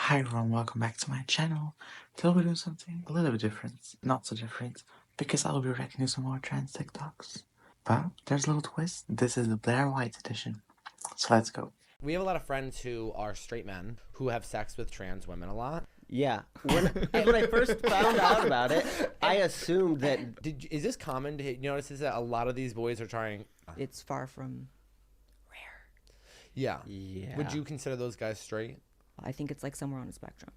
Hi everyone, welcome back to my channel. Today we're doing something a little bit different, not so different, because I'll be reacting to some more trans TikToks. But there's a little twist, this is the Blaire White edition. So let's go. We have a lot of friends who are straight men who have sex with trans women a lot. Yeah. When I first found out about it, I assumed that Is this common to notice that a lot of these boys are trying? It's far from rare. Yeah. Yeah. Would you consider those guys straight? I think it's like somewhere on a spectrum.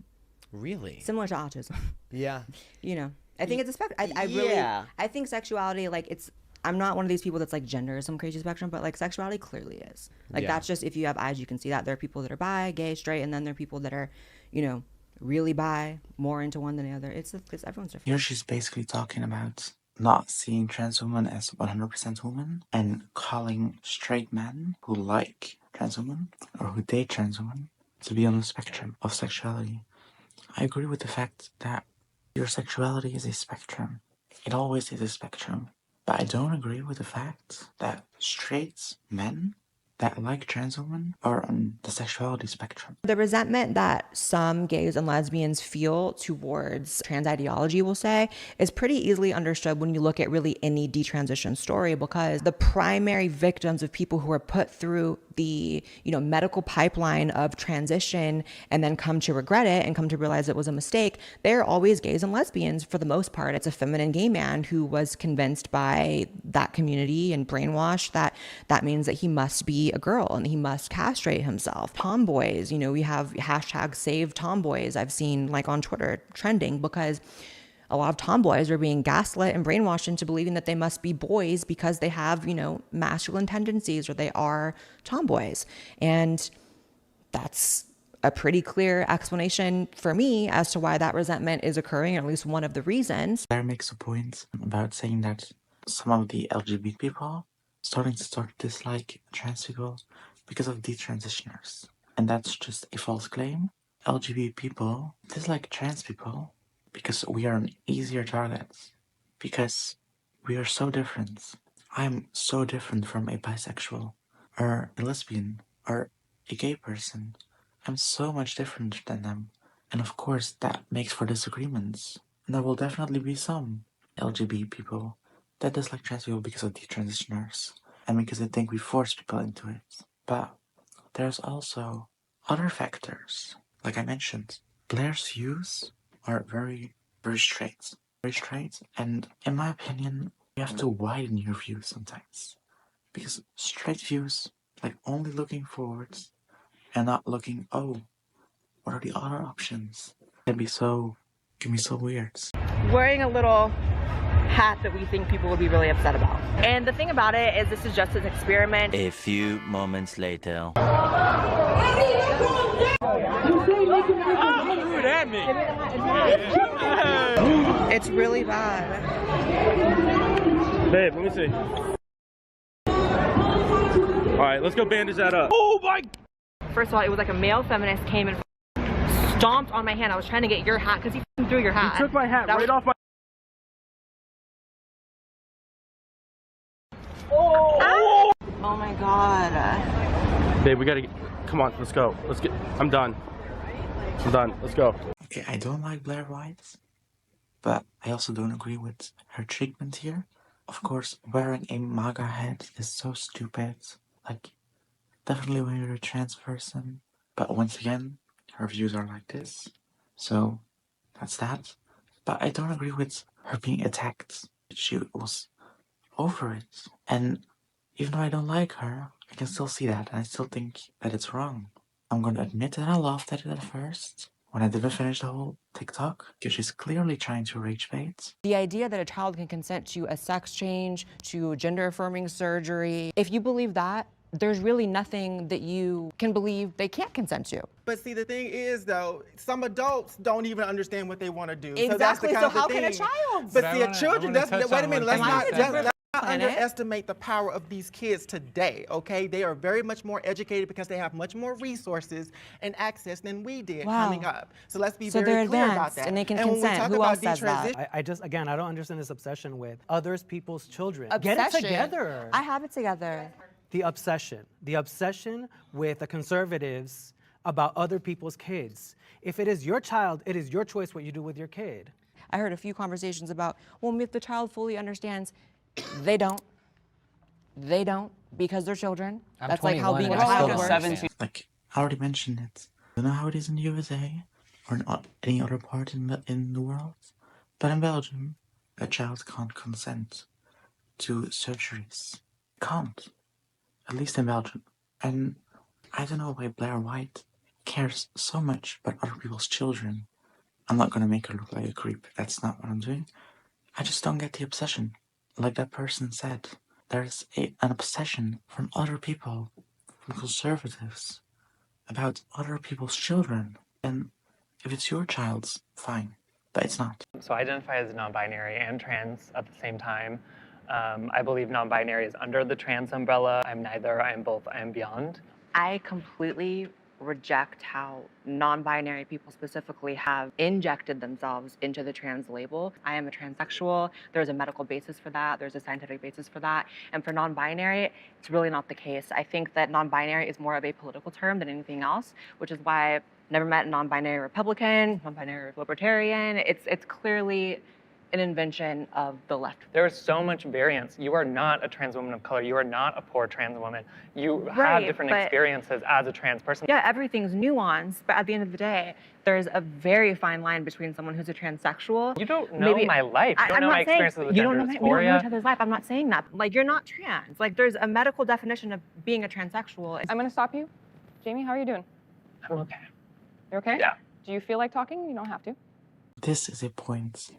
Really? Similar to autism. Yeah. You know, I think it's a spectrum. I think sexuality, like I'm not one of these people that's like gender is some crazy spectrum, but like sexuality clearly is. Like Yeah. that's just, if you have eyes, you can see that. There are people that are bi, gay, straight, and then there are people that are, you know, really bi, more into one than the other. It's everyone's different. Here she's basically talking about not seeing trans women as 100% women and calling straight men who like trans women or who date trans women to be on the spectrum of sexuality. I agree with the fact that your sexuality is a spectrum. It always is a spectrum. But I don't agree with the fact that straight men that like trans women are on the sexuality spectrum. The resentment that some gays and lesbians feel towards trans ideology, we'll say, is pretty easily understood when you look at really any detransition story, because the primary victims of people who are put through the medical pipeline of transition and then come to regret it and come to realize it was a mistake, they're always gays and lesbians for the most part. It's a feminine gay man who was convinced by that community and brainwashed that that means that he must be a girl and he must castrate himself. Tomboys, we have hashtag save tomboys I've seen like on Twitter trending, because a lot of tomboys are being gaslit and brainwashed into believing that they must be boys because they have, masculine tendencies or they are tomboys. And that's a pretty clear explanation for me as to why that resentment is occurring, or at least one of the reasons. Blaire makes a point about saying that some of the LGBT people starting to dislike trans people because of detransitioners. And that's just a false claim. LGBT people dislike trans people because we are an easier target. Because we are so different. I'm so different from a bisexual, or a lesbian, or a gay person. I'm so much different than them. And of course that makes for disagreements. And there will definitely be some LGBT people that dislike trans people because of detransitioners and because they think we force people into it. But there's also other factors. Like I mentioned, Blaire's views are very straight. Very straight, and in my opinion, you have to widen your views sometimes. Because straight views, like only looking forwards and not looking, oh, what are the other options? Can be so weird. Wearing a little hat that we think people would be really upset about. And the thing about it is this is just an experiment. A few moments later. It's really bad. Babe, let me see. All right, let's go bandage that up. Oh my! First of all, it was like a male feminist came and stomped on my hand. I was trying to get your hat because he threw your hat. He took my hat right off my... Oh! Oh my god. Babe, we gotta get... Come on, let's go. Let's get... I'm done. I'm done. Let's go. Okay, I don't like Blaire White, but I also don't agree with her treatment here. Of course, wearing a MAGA hat is so stupid. Like, definitely when you're a trans person. But once again, her views are like this. So, that's that. But I don't agree with her being attacked. She was over it. And even though I don't like her, I can still see that. And I still think that it's wrong. I'm gonna admit that I laughed at it at first, when I didn't finish the whole TikTok, because she's clearly trying to rage bait. The idea that a child can consent to a sex change, to gender-affirming surgery, if you believe that, there's really nothing that you can believe they can't consent to. But see, the thing is, though, some adults don't even understand what they want to do. Exactly, so, so how can a child? But see, children, wait a minute, let's not underestimate the power of these kids today, okay? They are very much more educated because they have much more resources and access than we did coming up. So let's be very clear about that. And they can consent. Who else says that? I just, again, I don't understand this obsession with others people's children. Obsession. Get it together. I have it together. The obsession with the conservatives about other people's kids. If it is your child, it is your choice what you do with your kid. I heard a few conversations about, well, if the child fully understands, they don't. They don't, because they're children. I'm That's like how 21 being a and I child still works. don't understand. Like, I already mentioned it. I don't know how it is in the USA or in any other part in the world, but in Belgium, a child can't consent to surgeries. Can't. At least in Belgium. And I don't know why Blaire White cares so much about other people's children. I'm not gonna make her look like a creep. That's not what I'm doing. I just don't get the obsession. Like that person said, there's an obsession from other people, from conservatives, about other people's children. And if it's your child's, fine. But it's not. So I identify as non-binary and trans at the same time. I believe non-binary is under the trans umbrella. I'm neither, I am both, I am beyond. I completely reject how non-binary people specifically have injected themselves into the trans label. I am a transsexual. There's a medical basis for that. There's a scientific basis for that. And for non-binary, it's really not the case. I think that non-binary is more of a political term than anything else, which is why I've never met a non-binary Republican, non-binary libertarian. It's clearly an invention of the left. There is so much variance. You are not a trans woman of color. You are not a poor trans woman. You have Right, different but- experiences as a trans person. Yeah, everything's nuanced, but at the end of the day, there's a very fine line between someone who's a transsexual. You don't know my life. You don't I'm know not my saying- experiences with you don't gender know we don't know dysphoria. each other's life. I'm not saying that. Like, you're not trans. Like, there's a medical definition of being a transsexual. I'm gonna stop you. Jamie, how are you doing? I'm okay. You're okay? Yeah. Do you feel like talking? You don't have to. This is a point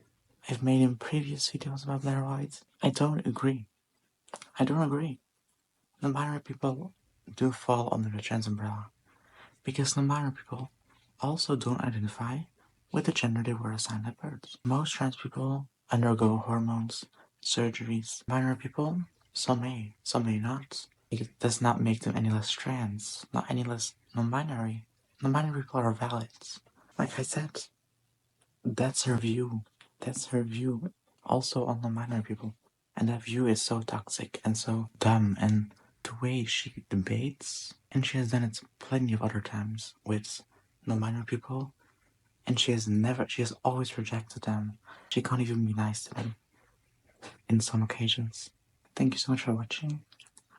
I've made in previous videos about Blaire White. I don't agree. I don't agree. Non-binary people do fall under the trans umbrella, because non-binary people also don't identify with the gender they were assigned at birth. Most trans people undergo hormones, surgeries. Binary people, some may not. It does not make them any less trans, not any less non-binary. Non-binary people are valid. Like I said, that's her view. That's her view also on non-binary people. And that view is so toxic and so dumb, and the way she debates, and she has done it plenty of other times with non-binary people, and she has always rejected them. She can't even be nice to them in some occasions. Thank you so much for watching.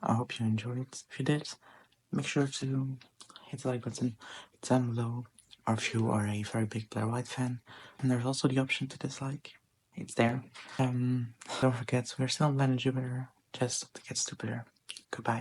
I hope you enjoyed. If you did, make sure to hit the like button down below, or if you are a very big Blaire White fan. And there's also the option to dislike. It's there. Don't forget, we're still on planet Jupiter, just to get stupider. Goodbye.